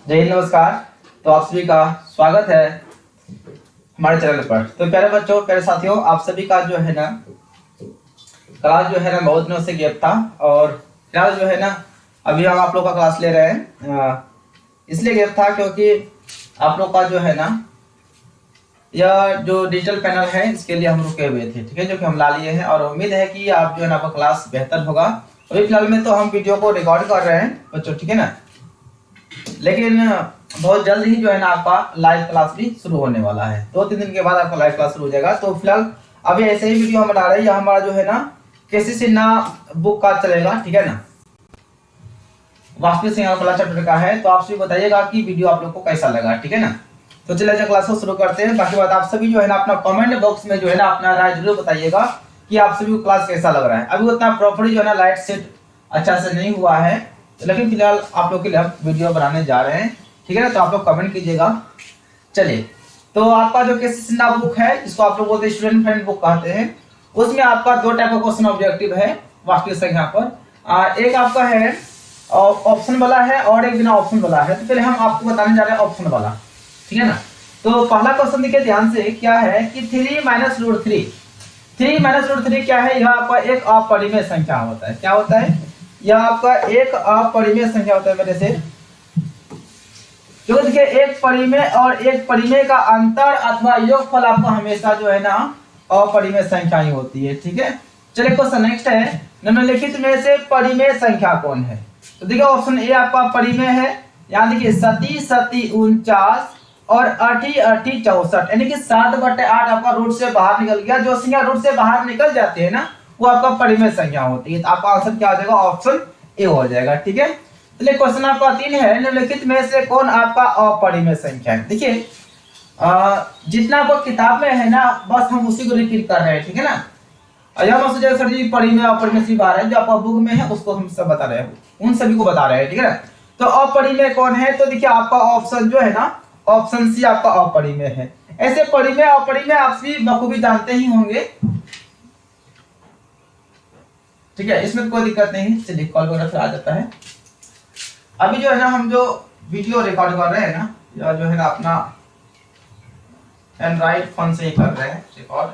जय हिंद, नमस्कार। तो आप सभी का स्वागत है हमारे चैनल पर। तो प्यारे बच्चों, प्यारे साथियों, आप सभी का जो है ना क्लास जो है ना बहुत दिनों से गैप था और फिलहाल जो है ना अभी हम आप लोग का क्लास ले रहे हैं। इसलिए गैप था क्योंकि आप लोग का जो है ना यह जो डिजिटल पैनल है इसके लिए हम रुके हुए थे, ठीक है, जो कि हम ला लिए हैं और उम्मीद है कि आप जो है ना आपका क्लास बेहतर होगा। अभी फिलहाल में तो हम वीडियो को रिकॉर्ड कर रहे हैं बच्चों, ठीक है ना, लेकिन बहुत जल्द ही जो है ना आपका लाइव क्लास भी शुरू होने वाला है। 2-3 दिन के बाद आपका लाइव क्लास शुरू हो जाएगा। तो फिलहाल अभी ऐसे ही वीडियो हम बना रहे हैं। यह हमारा जो है ना केसी सिन्हा बुक का चलेगा, ठीक है ना, वास्तविक सिंह वाला चैप्टर का है। तो आप सभी बताइएगा कि वीडियो आप लोग को कैसा लगा, ठीक है ना। तो चलिए जो क्लास को शुरू करते हैं। बाकी बात आप सभी जो है ना अपना कमेंट बॉक्स में जो है ना अपना राय जरूर बताइएगा कि आप सभी को क्लास कैसा लग रहा है। अभी उतना प्रॉपर्ली जो है ना लाइट सेट अच्छा से नहीं हुआ है, लेकिन फिलहाल आप लोग के लिए हम वीडियो बनाने जा रहे हैं, ठीक है ना। तो आप लोग कमेंट कीजिएगा। चलिए, तो आपका जो केसी सिन्हा बुक है इसको आप लोग बोलते हैं स्टूडेंट फ्रेंड बुक कहते हैं। उसमें आपका 2 टाइप का क्वेश्चन ऑब्जेक्टिव है वास्तविक संख्या पर। एक आपका है ऑप्शन वाला है और एक बिना ऑप्शन वाला है। तो पहले हम आपको बताने जा रहे हैं ऑप्शन वाला, ठीक है ना। तो पहला क्वेश्चन देखिए ध्यान से, क्या है कि 3 - √3 3 - √3 क्या है? यह आपका एक अपरिमेय संख्या होता है। क्या होता है? यह आपका एक अपरिमेय संख्या होता है। मेरे से जो देखिए एक परिमेय और एक परिमेय का अंतर अथवा योगफल आपका हमेशा जो है ना अपरिमेय संख्या ही होती है, ठीक है। चलिए क्वेश्चन नेक्स्ट है, निम्नलिखित में से परिमेय संख्या कौन है? तो देखिए ऑप्शन ए आपका परिमेय है। यहाँ देखिए 37 - 49 और 80 - 64, यानी कि 7/8 आपका रूट से बाहर निकल गया। जो संख्या रूट से बाहर निकल जाती है ना वो आपका परिमेय संख्या होती है। तो आपका आंसर क्या हो जाएगा? ऑप्शन ए हो जाएगा, ठीक है। चलिए क्वेश्चन आपका 3 है, निम्नलिखित में से कौन आपका अपरिमेय संख्या है? देखिए जितना आपको किताब में है ना बस हम उसी को रिपीट कर रहे हैं, ठीक है ना। यह मत सोचिए सर जी परिमेय अपरिमेय सी बात है, जो आपका बुक में है उसको हम सब बता रहे हैं, उन सभी को बता रहे हैं, ठीक है ना। तो अपरिमेय कौन है? तो देखिए आपका ऑप्शन जो है ना ऑप्शन सी आपका अपरिमेय है। ऐसे परिमेय अपरिमेय आप सभी बखूबी जानते ही होंगे, ठीक है, इसमें कोई दिक्कत नहीं। चलिए कॉल वगैरह फिर आ जाता है। अभी जो है ना हम जो वीडियो रिकॉर्ड कर रहे हैं ना या जो है ना अपना एंड्रॉइड फोन से ही कर रहे हैं रिकॉर्ड।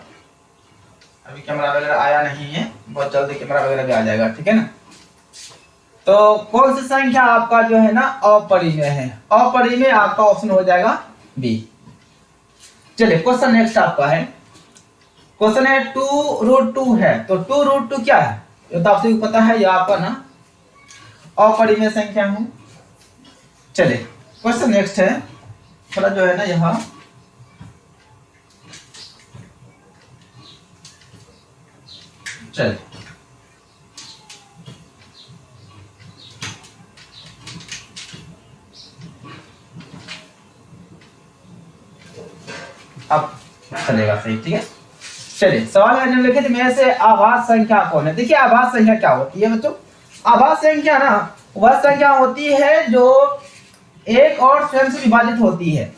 अभी कैमरा वगैरह आया नहीं है, बहुत जल्दी कैमरा वगैरह भी आ जाएगा, ठीक है ना। तो कौन सी संख्या आपका जो है ना अपरिमेय है? अपरिमेय आपका ऑप्शन हो जाएगा बी। चलिए क्वेश्चन नेक्स्ट आपका है, क्वेश्चन है 2√2 है। तो 2√2 क्या है? ये तो आपको पता है, यह आपका ना अपरिमेय संख्या है। चलिए क्वेश्चन नेक्स्ट है, थोड़ा जो है ना यहाँ चलिए अब चलेगा सही, ठीक है। चलिए सवाल है, निम्नलिखित में से आभास संख्या कौन है? देखिए आभास संख्या क्या होती है बच्चों? आभास संख्या ना वह संख्या होती है जो एक और स्वयं से विभाजित होती है।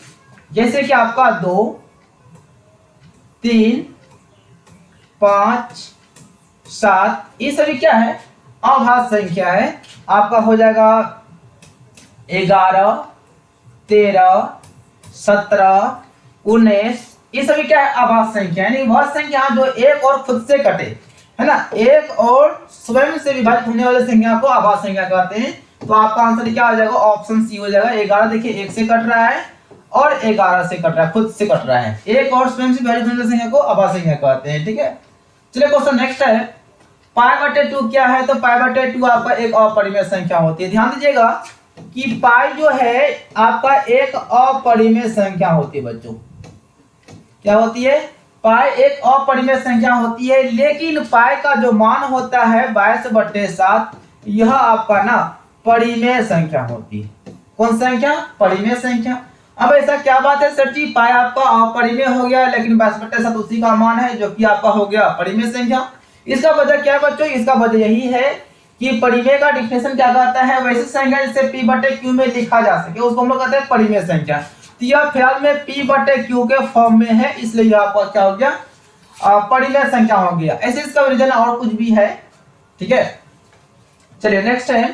जैसे कि आपका 2, 3, 5, 7 ये सभी क्या है? आभास संख्या है। आपका हो जाएगा 11, 13, 17, 19 ये सभी क्या है? आभास संख्या, यानी वह संख्या जो एक और खुद से कटे, है ना, एक और स्वयं से विभाजित होने वाले संख्या को आभास संख्या कहते हैं। तो आपका आंसर क्या हो जाएगा? ऑप्शन सी हो जाएगा। 11 देखिए 1 से कट रहा है और 11 से कट रहा है, खुद से कट रहा है। एक और स्वयं से विभाजित होने वाली संख्या को आभास संख्या कहते हैं, ठीक है। चलिए क्वेश्चन नेक्स्ट है, π/2 क्या है? तो π/2 आपका एक अपरिमेय संख्या होती है। ध्यान दीजिएगा कि पाई जो है आपका एक अपरिमेय संख्या होती है बच्चों। क्या होती है? पाई एक अपरिमेय संख्या होती है, लेकिन पाई का जो मान होता है 22/7 यह आपका ना परिमेय संख्या होती है। कौन संख्या? परिमेय संख्या। अब ऐसा क्या बात है सर जी, पाई आपका अपरिमेय हो गया लेकिन 22/7 उसी का मान है जो कि आपका हो गया परिमेय संख्या। इसका वजह क्या है बच्चों? इसका वजह यही है कि परिमेय का डिफिनेशन क्या कहता है? वैसी संख्या जिसे p/q में लिखा जा सके उसको हम लोग कहते हैं परिमेय संख्या। तो यह फिलहाल में p/q के फॉर्म में है, इसलिए यह आपका क्या हो गया? परिमेय संख्या हो गया। ऐसे इसका रीजन और कुछ भी है, ठीक है। चलिए नेक्स्ट है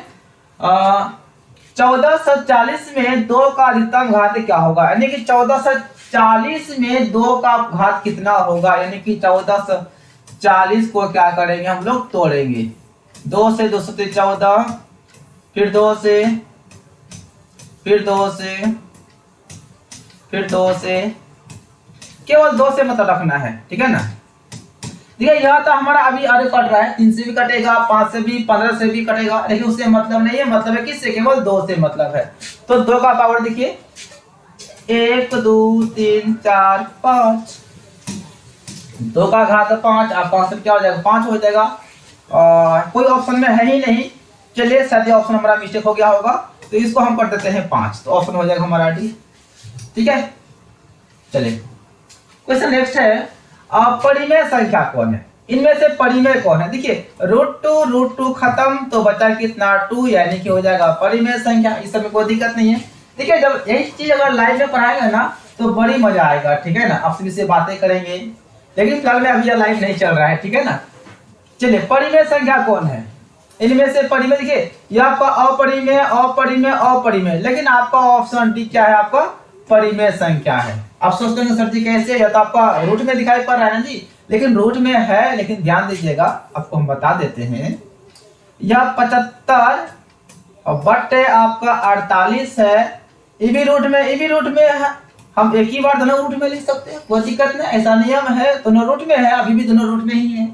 1440 में 2 का अधिकतम घात क्या होगा, यानी कि 1440 में 2 का घात कितना होगा, यानी कि 1440 को क्या करेंगे हम लोग तोड़ेंगे। 2 से 2 से 14, फिर 2 से, फिर 2 से, फिर 2 से, केवल 2 से मतलब रखना है, ठीक है ना। देखिए यह तो हमारा अभी अरे कट रहा है, 3 से भी कटेगा, 5 से भी, 15 से भी कटेगा, लेकिन उससे मतलब नहीं है, मतलब है किससे, केवल 2 से मतलब है। तो 2 का पावर देखिए 1 2 3 4 5, 2 का घात 5, आप 5 से क्या हो जाएगा, 5 हो जाएगा। और कोई ऑप्शन में है ही नहीं, चलिए शायद ऑप्शन हमारा मिस्टेक हो गया होगा, तो इसको हम कर देते हैं 5, तो ऑप्शन हो जाएगा हमारा डी, ठीक है। चलिए क्वेश्चन नेक्स्ट है, परिमेय संख्या कौन है, इनमें से परिमेय कौन है। देखिए √2 खत्म तो बचा कितना 2, यानी कि हो जाएगा परिमेय संख्या, इस समय कोई दिक्कत नहीं है। देखिए जब यही चीज अगर लाइव में पढ़ाएगा ना तो बड़ी मजा आएगा, ठीक है ना, आपसे से बातें करेंगे, लेकिन फिलहाल में अभी लाइव नहीं चल रहा है, ठीक है ना। चलिए परिमेय संख्या कौन है, इनमें से परिमेय, देखिए यह आपका अपरिमेय अपरिमेय अपरिमेय, लेकिन आपका ऑप्शन डी क्या है, आपका परिमेय संख्या है। आप सोचते हैं सर जी कैसे, या तो आपका रूट में दिखाई पड़ रहा है ना जी, लेकिन रूट में है, लेकिन ध्यान दीजिएगा आपको हम बता देते हैं, यह 75 और बटे आपका 48 है, इबी रूट में है, हम एक ही बार दोनों रूट में लिख सकते हैं, कोई दिक्कत नहीं, ऐसा नियम है, दोनों रूट में है, अभी भी दोनों रूट में ही है।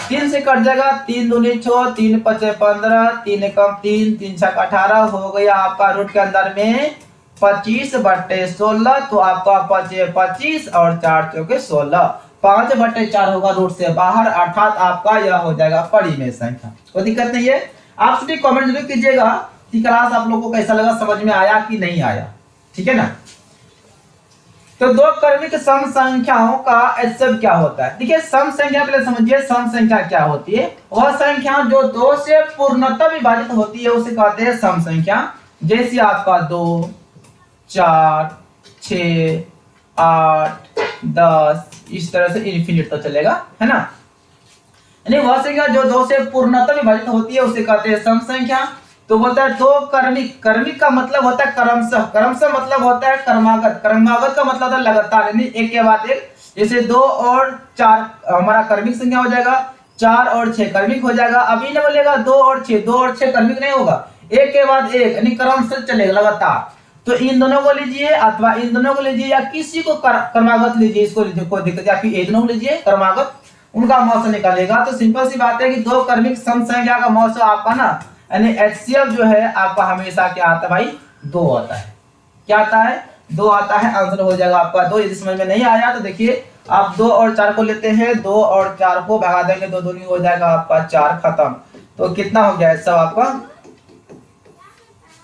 3 से कट जाएगा, 3 दूनी 6, 3 5 15, 3 एकम 3, 3 6 18, हो गया आपका रूट के अंदर में 25 बटे 16, तो आपका 25 और 4 चौके 16, 5 बटे 4 होगा रूट से बाहर, अर्थात आपका यह हो जाएगा परिमेय संख्या। कोई दिक्कत नहीं है, आप सभी कमेंट जरूर कीजिएगा कि क्लास आप लोगों को कैसा लगा, समझ में आया कि नहीं आया, ठीक है ना। तो 2 क्रमिक सम संख्याओं का HCF क्या होता है। देखिए सम संख्या पहले समझिए, सम संख्या क्या होती है, वह संख्या जो 2 से पूर्णतः विभाजित होती है उसे कहते हैं सम संख्या। जैसे आपका 2 4 6 8 10, इस तरह से इन्फिनिट तो चलेगा, है ना। यानी वह संख्या जो 2 से पूर्णतः विभाजित होती है उसे कहते हैं सम संख्या। तो बोलता है 2 क्रमिक, क्रमिक का मतलब होता है क्रमशः, क्रमशः मतलब होता है क्रमागत, क्रमागत का मतलब होता है लगातार, यानी एक के बाद एक, जैसे 2 और 4 हमारा क्रमिक संख्या हो जाएगा, 4 और 6 क्रमिक हो जाएगा। अभी ना बोलेगा 2 और 6, 2 और 6 क्रमिक नहीं होगा, एक के बाद एक, यानी क्रमशः चलेगा लगातार। तो इन दोनों को लीजिए अथवा इन दोनों को लीजिए, या किसी को क्रमागत लीजिए, इसको लीजिए, कोई दिक्कत, या फिर एक दोनों को लीजिए क्रमागत, उनका मौसा निकालेगा। तो सिंपल सी बात है कि 2 क्रमिक सम संख्या का मौसा आपका ना, यानी HCF जो है आपका हमेशा क्या आता है भाई, 2 आता है। क्या आता है, 2 आता है, आंसर हो जाएगा आपका 2। यदि समझ में नहीं आया तो देखिए आप 2 और 4 को लेते हैं, 2 और 4 को भगा देंगे, 2 दूनी हो जाएगा आपका 4, खत्म। तो कितना हो गया सब आपका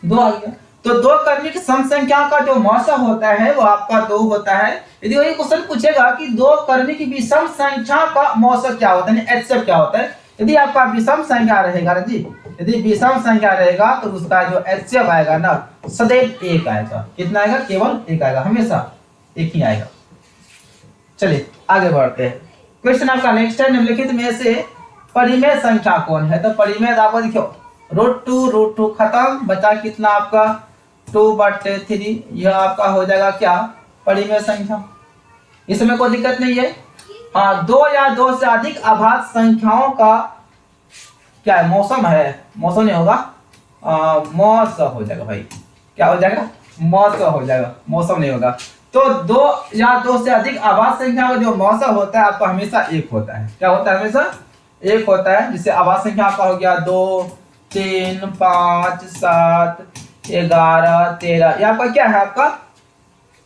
2 आ गया। तो 2 क्रमिक सम संख्या का जो मौसा होता है वो आपका 2 होता है। यदि वही क्वेश्चन पूछेगा कि 2 क्रमिक विषम संख्या का मौसा क्या होता है, HCF क्या होता है, यदि आपका विषम संख्या रहेगा जी, यदि विषम संख्या रहेगा तो उसका जो HCF आएगा ना सदैव 1 आएगा। कितना आएगा, केवल 1 आएगा, हमेशा 1 ही आएगा। चलिए आगे बढ़ते हैं। क्वेश्चन आपका नेक्स्ट है, निम्नलिखित में से परिमेय संख्या कौन है। तो परिमेय आपको देखो √2 खत्म, बचा कितना आपका 2 बटे 3, यह आपका हो जाएगा क्या, परिमेय संख्या। इसमें कोई दिक्कत नहीं है। हाँ 2 या 2 से अधिक अभाज्य संख्याओं का क्या है, मौसम है, मौसम नहीं होगा, मौसम हो जाएगा भाई, क्या हो जाएगा, मौसम हो जाएगा, मौसम नहीं होगा। तो 2 या 2 से अधिक अभाज्य संख्या का जो मौसम होता है आपका हमेशा 1 होता है। क्या होता है, हमेशा 1 होता है। जिससे अभाज्य संख्या आपका हो गया 2 3 5 7 11 13, ये आपका क्या है, आपका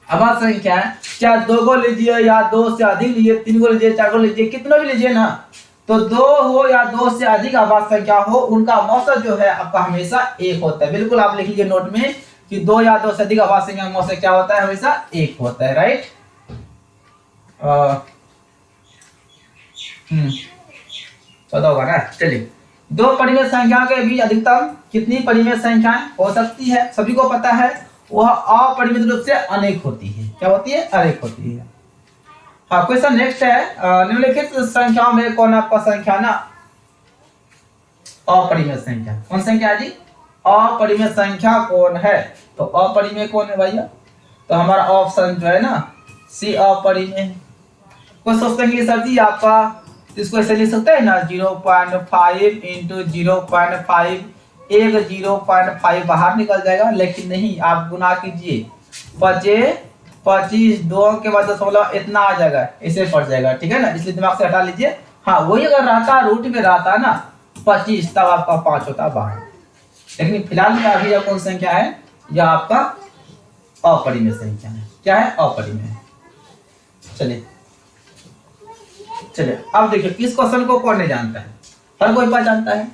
अभाज्य संख्या है। चाहे 2 को लीजिए या 2 से अधिक लीजिए, 3 को लीजिए, 4 को लीजिए, कितना भी लीजिए ना, तो 2 हो या 2 से अधिक अभाज्य संख्या हो, उनका मौसा जो है आपका हमेशा 1 होता है। बिल्कुल आप लिख लीजिए नोट में कि 2 या 2 से अधिक अभाज्य संख्या का मौसा क्या होता है, हमेशा 1 होता है, राइट। पता होगा ना। चलिए 2 परिमेय संख्या के बीच अधिकतम कितनी परिमेय संख्याएं हो सकती है, सभी को पता है, वह अपरिमित रूप से अनेक होती है। क्या होती है, अनेक होती है। हाँ क्वेश्चन नेक्स्ट है, निम्नलिखित संख्याओं में कौन आपका संख्या ना अपरिमेय संख्या, कौन संख्या है जी, अपरिमेय संख्या कौन है? तो अपरिमेय कौन है भैया? तो हमारा ऑप्शन जो है ना सी अपरिमेय है। कोई सोचते हैं कि सर जी आपका इसको ऐसे लिख सकते हैं ना 0.5 इंटू 0.5, एक 0.5 बाहर निकल जाएगा, लेकिन नहीं, आप गुना कीजिए 25 दो के बाद 16 इतना आ जाएगा, ऐसे पड़ जाएगा, ठीक है ना, इसलिए दिमाग से हटा लीजिए। हाँ वही अगर रहता रूट में रहता ना 25 तब आपका 5 होता बाहर, लेकिन फिलहाल में अभी यह कौन संख्या है? यह आपका अपरिमेय संख्या है। क्या है? अपरिमेय। चलिए अब देखिए इस क्वेश्चन को कौन नहीं जानता है? हर कोई जानता है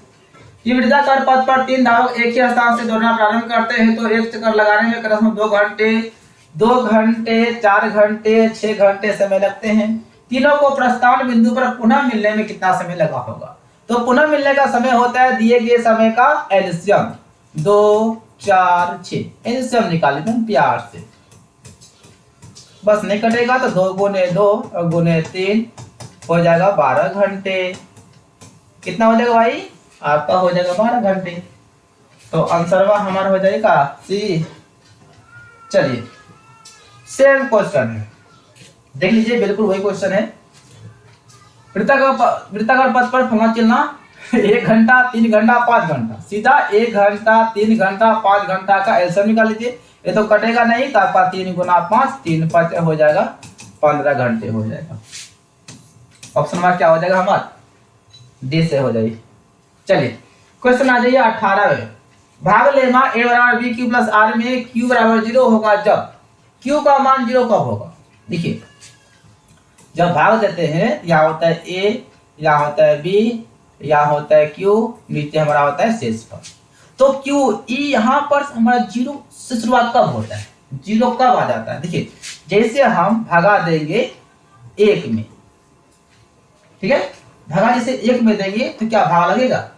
कि वृत्ताकार पथ पर 3 धावक एक ही स्थान से दौड़ना प्रारंभ करते हैं तो एक चक्कर लगाने में कम 2 घंटे 4 घंटे 6 घंटे समय लगते हैं। तीनों को प्रस्थान बिंदु पर पुनः मिलने में कितना समय लगा होगा? तो पुनः मिलने का समय होता है दिए गए समय का एलसीएम 2 4 6, एलसीएम निकाले तुम प्यार से, बस नहीं कटेगा तो 2 गुने 2 गुने 3 हो जाएगा 12 घंटे। कितना हो जाएगा भाई? आपका हो जाएगा 12 घंटे। तो आंसर हमारा हो जाएगा सी। चलिए सेम क्वेश्चन है, देख लीजिए, बिल्कुल वही क्वेश्चन है। वृत्ताकार पथ पर फलना चलना 1 घंटा 3 घंटा 5 घंटा, सीधा 1 घंटा 3 घंटा 5 घंटा का एलसीएम निकाल लीजिए। ये तो कटेगा नहीं तो आपका 3 गुना 5 3 5 हो जाएगा 15 घंटे हो जाएगा। ऑप्शन नंबर क्या हो जाएगा हमारा? डी से हो जाएगी। चलिए क्वेश्चन आ जाइए 18वें। भाग लेमा a बराबर b क्यू प्लस r में q बराबर 0 होगा जब q का मान 0 कब होगा? देखिए जब भाग देते हैं यहाँ होता है a, यहाँ होता है b, यहाँ होता है q, नीचे हमारा होता है शेषफल। तो q e यहाँ पर हमारा 0 से शुरुआत कब होता है? 0 कब आ जाता है? देखिए जैसे हम भगा देंगे 1 में, ठीक है, भागा जैसे 1 में देंगे तो क्या भाग लगेगा?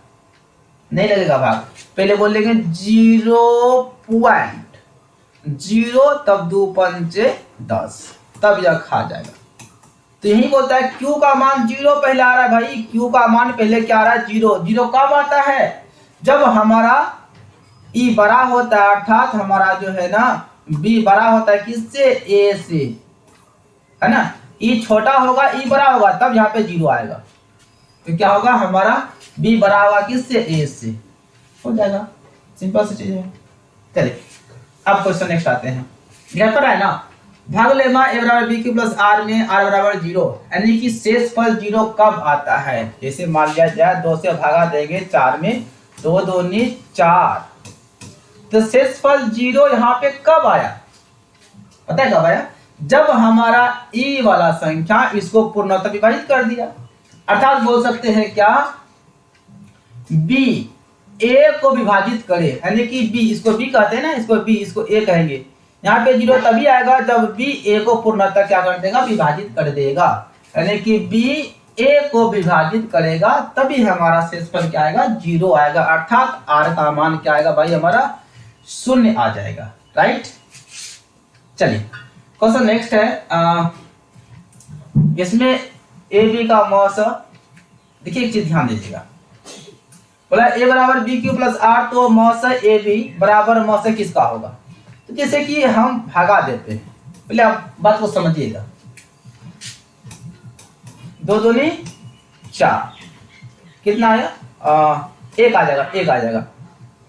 नहीं लगेगा भाग। पहले बोल लेंगे 0.0 तब 2 पंचे 10 तब यह खा जाएगा। तो यही बोलता है q का मान 0 पहले आ रहा है भाई, q का मान पहले क्या आ रहा है? 0। 0 कब आता है? जब हमारा e बड़ा होता है, अर्थात हमारा जो है ना b बड़ा होता है किससे? a से, है ना। e छोटा होगा e बड़ा होगा तब यहाँ पे 0 आएगा। तो क्या होगा? हमारा b बड़ा होगा किससे? a से, हो जाएगा। सिंपल सी चीज है। चलिए अब क्वेश्चन नेक्स्ट आते हैं। यहाँ पर है ना भाग लेमा a बराबर b क्यू प्लस r में r बराबर 0, यानी कि शेषफल 0 कब आता है? जैसे मान लिया जाए 2 से भागा देंगे 4 में, 2 दूनी 4, तो शेषफल 0 यहाँ पे कब आया? पता है कब आया? जब हमारा e वाला संख्या इसको पूर्णतः विभाजित कर दिया, अर्थात बोल सकते हैं क्या? b a को विभाजित करे, यानी कि b, इसको b कहते हैं ना, इसको b, इसको a कहेंगे। यहाँ पे 0 तभी आएगा जब b a को पूर्णतः क्या कर देगा? विभाजित कर देगा, यानी कि b a को विभाजित करेगा तभी हमारा शेषफल क्या आएगा? 0 आएगा, अर्थात r का मान क्या आएगा भाई? हमारा 0 आ जाएगा, राइट। चलिए क्वेश्चन नेक्स्ट है। इसमें ए बी का मौस, देखिए एक चीज ध्यान दीजिएगा, बोला a बराबर b क्यू प्लस r, तो मौस ए बी बराबर मौस किसका होगा? तो जैसे कि हम भागा देते हैं, पहले आप बात को समझिएगा। 2 दूनी 4, कितना आया? 1 आ जाएगा, 1 आ जाएगा।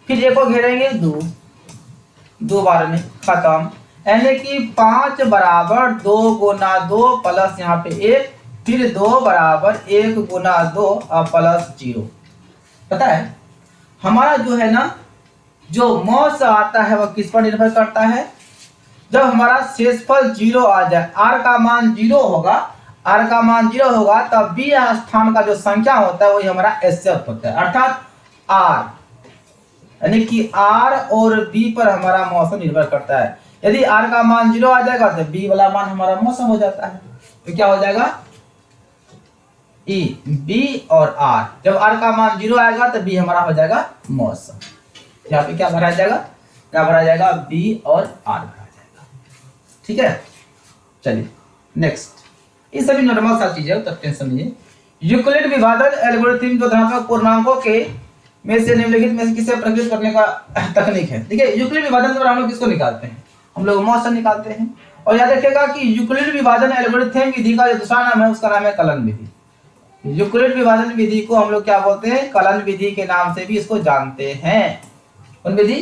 फिर 1 को घेरेंगे 2 बार में खत्म, यानी कि 5 बराबर 2 गुना 2 प्लस यहाँ पे 1, फिर 2 बराबर 1 गुना 2 प्लस 0। पता है हमारा जो है ना जो मौस आता है वह किस पर निर्भर करता है? जब हमारा शेषफल 0 आ जाए, r का मान 0 होगा, r का मान 0 होगा तब b स्थान का जो संख्या होता है वही हमारा एसएफ होता है, अर्थात r, यानी कि r और b पर हमारा मौसम निर्भर करता है। यदि r का मान 0 आ जाएगा तो b वाला मान हमारा मौसम हो जाता है। तो क्या हो जाएगा? e, b और r। जब r का मान 0 आएगा तो b हमारा हो जाएगा मौसम। यहाँ पे क्या भरा जाएगा? क्या भरा जाएगा? b और r भरा जाएगा, ठीक है। चलिए नेक्स्ट, ये सभी नॉर्मल सा चीज है, तो टेंशन नहीं है। यूक्लिड विभाजन एल्गोरिथम जो धनात्मक पूर्णांकों के में से निम्नलिखित में से किसे प्रकृत करने का तकनीक है। देखिए यूक्लिड विभाजन द्वारा हम लोग किसको निकालते हैं, हम लोग मौसम निकालते हैं। और याद रखिएगा कि यूक्लिड विभाजन एल्गोरिथम विधि का जो दूसरा नाम है उसका नाम है कलन विधि। यूक्लिड विभाजन विधि को हम लोग क्या बोलते हैं, कलन विधि के नाम से भी इसको जानते हैं। कौन विधि,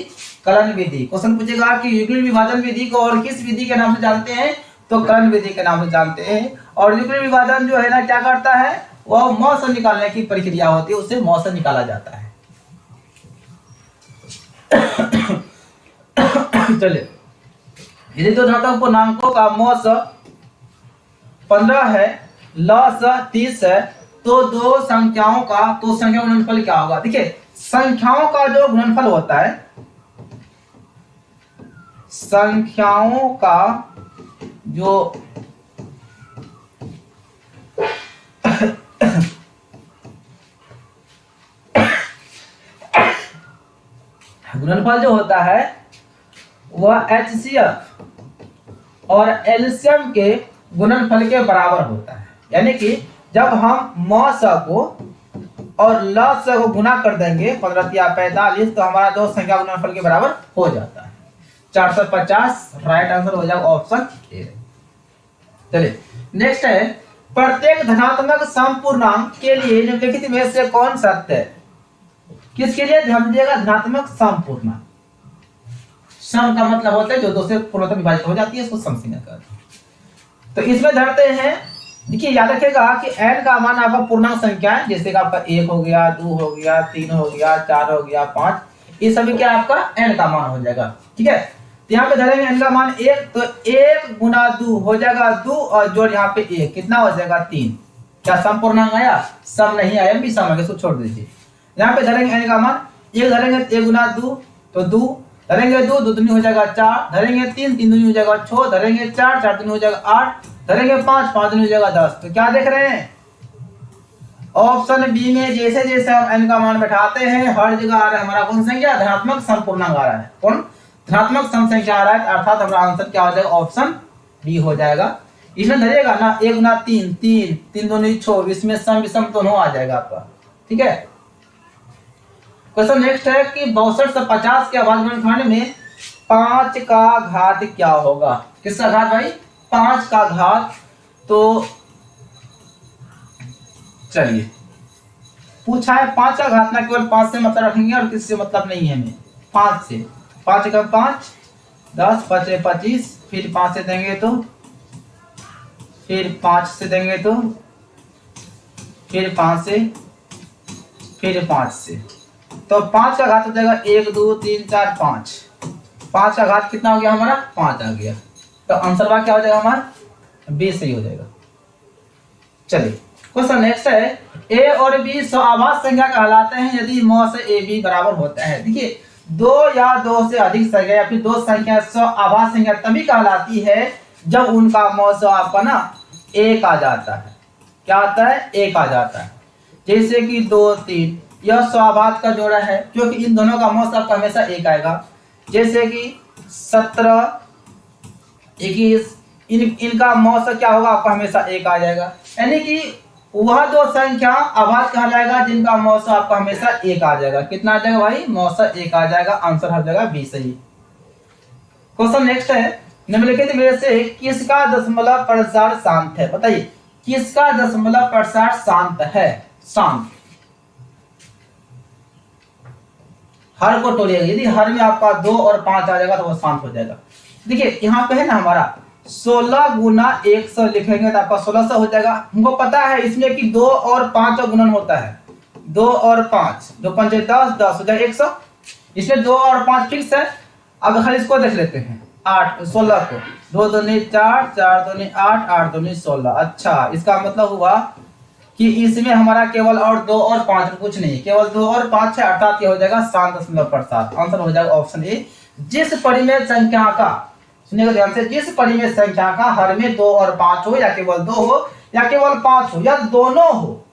कलन विधि। क्वेश्चन पूछेगा कि यूक्लिड विभाजन विधि को और किस विधि के नाम से जानते हैं, तो कलन विधि के नाम से जानते हैं। और यूक्लिड विभाजन जो है ना क्या करता है, वह मौसम निकालने की प्रक्रिया होती है, उससे मौसम निकाला जाता है। चलिए यदि दो धनात्मक पूर्णांकों का मौस 15 है, लस 30 है, तो दो संख्याओं का तो संख्या गुणनफल क्या होगा। देखिए संख्याओं का जो गुणनफल होता है, संख्याओं का जो गुणनफल जो होता है वह HCF और एलसीएम के गुणनफल के बराबर होता है। यानी कि जब हम मौस को और लस को गुना कर देंगे 15 या 45, तो हमारा दो संख्या गुणनफल के बराबर हो जाता है 450। राइट आंसर हो जाएगा ऑप्शन ए। चलिए नेक्स्ट है, प्रत्येक धनात्मक समपूर्णांक के लिए निम्नलिखित में से कौन सत्य है। किसके लिए, ध्यान दीजिएगा, धनात्मक समपूर्णांक। सम का मतलब होता है जो दो से पूर्णतः विभाजित हो जाती है, इसको सम संख्या कहते हैं। तो इसमें धरते हैं, देखिए याद रखेगा कि n का मान आपका पूर्णांक संख्या है, जैसे कि आपका 1 हो गया, 2 हो गया, 3 हो गया, 4 हो गया, 5, ये सभी क्या आपका n का मान हो जाएगा। ठीक है, तो यहाँ पे धरेंगे n का मान 1, तो 1 गुना 2 हो जाएगा 2 और जोड़ यहाँ पे 1 कितना हो जाएगा 3। क्या सम पूर्णांक आया, सम नहीं आया, भी सम है, इसको छोड़ दीजिए। यहाँ पे धरेंगे n का मान 1, धरेंगे 1 गुना 2 तो 2, धरेंगे 2, 2 दूनी हो जाएगा 4, धरेंगे 3, 3 दूनी हो जाएगा 6, धरेंगे 4, 4 दूनी हो जाएगा 8, धरेंगे 5, 5 दूनी हो जाएगा 10। तो क्या देख रहे हैं, ऑप्शन बी में जैसे जैसे हम n का मान बैठाते हैं हर जगह आ रहा है हमारा कौन संख्या, धनात्मक समपूर्णांक आ रहा है। कौन, धनात्मक सम संख्या आ रहा है, अर्थात हमारा आंसर क्या हो जाएगा, ऑप्शन बी हो जाएगा। इसमें धरिएगा ना 1 गुना 3, 3, 3 दूनी 6, इसमें सम विषम दोनों आ जाएगा आपका। ठीक है, क्वेश्चन नेक्स्ट है कि 62 से 50 के अभाज्य खंड में 5 का घात क्या होगा। किसका घात भाई, 5 का घात। तो चलिए पूछा है 5 का घात, ना केवल 5 से मतलब रखेंगे और किससे मतलब नहीं है हमें, 5 से। 5 का 5, 10, 5 से 25, फिर 5 से देंगे तो, फिर 5 से देंगे तो, फिर 5 से, फिर 5 से, तो 5 का घात हो जाएगा 1, 2, 3, 4, 5। 5 का घात कितना हो गया हमारा, 5 आ गया। तो आंसर क्या हो जाएगा हमारा, बी सही हो जाएगा। चलिए क्वेश्चन नेक्स्ट है, ए और बी स्वाभाविक संख्या कहलाते हैं यदि मौस ए बी बराबर होता है। देखिए 2 या 2 से अधिक संख्या या फिर 2 संख्या स्वाभाविक संख्या तभी कहलाती है जब उनका मौस आपका ना 1 आ जाता है। क्या आता है, 1 आ जाता है। जैसे कि 2, 3, यह स्वाभाविक का जोड़ा है क्योंकि इन दोनों का मौस आपका हमेशा 1 आएगा। जैसे कि 17, 21, इनका मौस क्या होगा, आपका हमेशा 1 आ जाएगा। यानी कि वह 2 संख्या अभाज्य कहलाएगा जिनका मौस आपका हमेशा 1 आ जाएगा। कितना आ जाएगा भाई, मौस 1 आ जाएगा। आंसर हो जाएगा बी सही। क्वेश्चन नेक्स्ट है, निम्नलिखित में से किसका दशमलव प्रसार शांत है। बताइए किसका दशमलव प्रसार शांत है। शांत, हर को तोड़िएगा, यदि हर में आपका 2 और 5 आ जाएगा तो वो शांत हो जाएगा। देखिए यहाँ पे है ना हमारा 16 गुना 100 लिखेंगे तो आपका 1600 हो जाएगा। हमको पता है इसमें कि 2 और 5 का गुणन होता है, 2 और 5, 2 5 10, 10 हो जाएगा 100। इसमें 2 और 5 फिक्स है। अब खाली इसको देख लेते हैं 8, 16 को, 2 दूनी 4, 4 दूनी 8, 8 दूनी 16। अच्छा, इसका मतलब हुआ कि इसमें हमारा केवल और 2 और 5 कुछ नहीं, केवल 2 और 5 है, अर्थात ये हो जाएगा शांत दशमलव प्रसार। आंसर हो जाएगा ऑप्शन ए। जिस परिमेय संख्या का, सुनिएगा ध्यान से, जिस परिमेय संख्या का हर में 2 और 5 हो, या केवल 2 हो, या केवल 5 हो, या दोनों हो,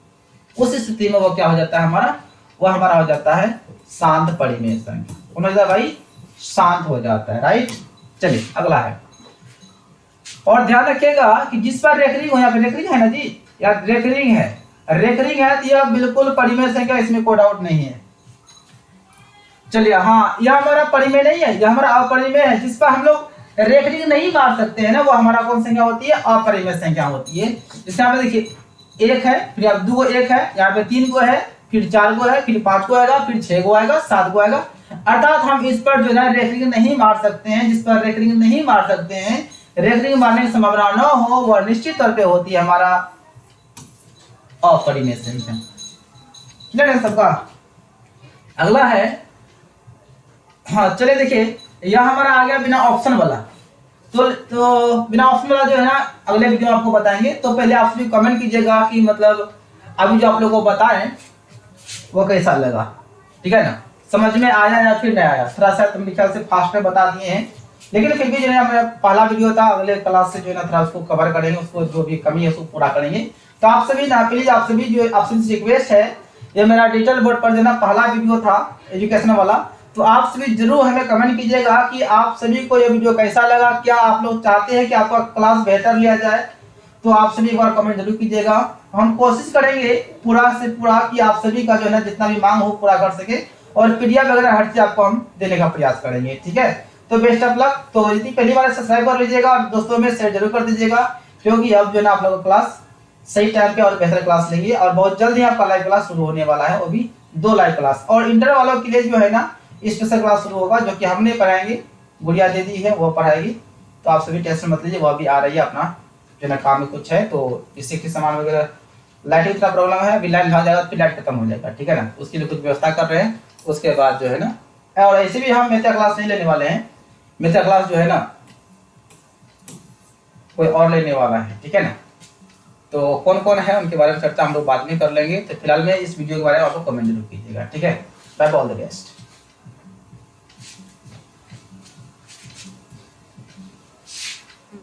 उस स्थिति में वो क्या हो जाता है हमारा, वो हमारा हो जाता है शांत परिमेय संख्या। कौन हो जाता है भाई, शांत हो जाता है। राइट, चलिए अगला है। और ध्यान रखिएगा कि जिस पर रेकरिंग हो, यहाँ पे रेकरिंग है ना जी, या रेकरिंग है, रेकरिंग है तो यह बिल्कुल परिमेय संख्या, इसमें कोई डाउट नहीं है। चलिए हाँ, यह हमारा परिमेय नहीं है, यह हमारा अपरिमेय है, जिस पर हम लोग रेखरिंग नहीं मार सकते हैं ना, वो हमारा कौन संख्या होती है? अपरिमेय संख्या होती है। जिसमें यहाँ पे देखिए 1 है, फिर अब 2 1 है, यहाँ पे 3 को है, फिर 4 को है, फिर 5 को आएगा, फिर 6 को आएगा, 7 को आएगा। अर्थात हम इस पर जो है रेखरिंग नहीं मार सकते हैं, जिस पर रेखरिंग नहीं मार सकते हैं, रेखरिंग मारने की संभावना न हो, वह निश्चित तौर पे होती है हमारा अपरिमेय संख्या। क्लियर है सबका? अगला है, हाँ चलिए देखिए, यह हमारा आ गया बिना ऑप्शन वाला। तो बिना ऑप्शन वाला जो है ना, अगले वीडियो में आपको बताएंगे। तो पहले आप सभी कमेंट कीजिएगा कि मतलब अभी जो आप लोगों को बताएं वो कैसा लगा, ठीक है ना, समझ में आया या फिर नहीं आया। थोड़ा सा मेरे ख्याल से फास्ट में बता दिए हैं, लेकिन फिर भी जो है मेरा पहला वीडियो था, अगले क्लास से जो है ना थोड़ा उसको कवर करेंगे, उसको जो भी कमी है उसको पूरा करेंगे। तो आप सभी ना प्लीज, आप सभी जो आपसे रिक्वेस्ट है, ये मेरा डिजिटल बोर्ड पर जो ना पहला वीडियो था एजुकेशन वाला, तो आप सभी जरूर हमें कमेंट कीजिएगा कि आप सभी को ये वीडियो कैसा लगा। क्या आप लोग चाहते हैं कि आपका क्लास बेहतर लिया जाए? तो आप सभी एक बार कमेंट जरूर कीजिएगा। हम कोशिश करेंगे पूरा से पूरा कि आप सभी का जो है ना जितना भी मांग हो पूरा कर सके, और पीडीएफ वगैरह हर चीज आपको हम देने का प्रयास करेंगे, ठीक है। तो बेस्ट ऑफ लक। तो यदि पहली बार सब्सक्राइब कर लीजिएगा और दोस्तों में शेयर जरूर कर दीजिएगा, क्योंकि अब जो है ना आप लोग क्लास सही टाइम पे और बेहतर क्लास लेंगे, और बहुत जल्द ही आपका लाइव क्लास शुरू होने वाला है, वो भी 2 लाइव क्लास। और इंटर वालों के लिए जो है ना स्पेशल क्लास शुरू होगा, जो कि हमने पढ़ाएंगे, गुड़िया दीदी है वो पढ़ाएगी। तो आप सभी टेंशन मत लीजिए, वो अभी आ रही है, अपना जो ना काम में कुछ है, तो इससे के सामान वगैरह लाइट की प्रॉब्लम है, अभी लाइट भाग जाएगा फिर लाइट खत्म हो जाएगा, ठीक है ना, उसके लिए कुछ व्यवस्था कर रहे हैं। उसके बाद जो है ना, और ऐसे भी हम मित्र क्लास नहीं लेने वाले हैं, मित्र क्लास जो है ना कोई और लेने वाला है, ठीक है ना। तो कौन कौन है उनके बारे में चर्चा हम लोग बाद में कर लेंगे। तो फिलहाल में इस वीडियो के बारे में आपको कमेंट जरूर कीजिएगा, ठीक है। Bye, all the best.